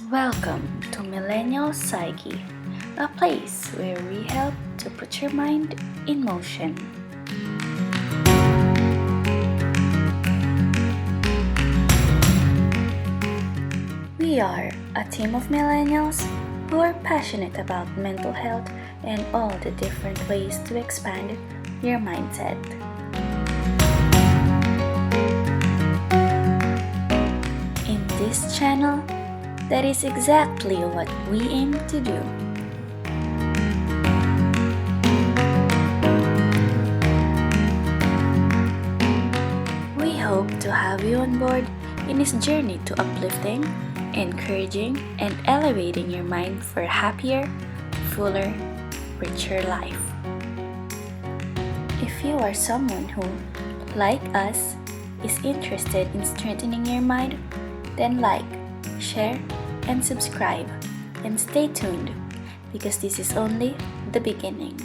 Welcome to Millennial Psyche, a place where we help to put your mind in motion. We are a team of millennials who are passionate about mental health and all the different ways to expand your mindset. In this channel, that is exactly what we aim to do. We hope to have you on board in this journey to uplifting, encouraging, and elevating your mind for a happier, fuller, richer life. If you are someone who, like us, is interested in strengthening your mind, then like, share, and subscribe, and stay tuned because this is only the beginning.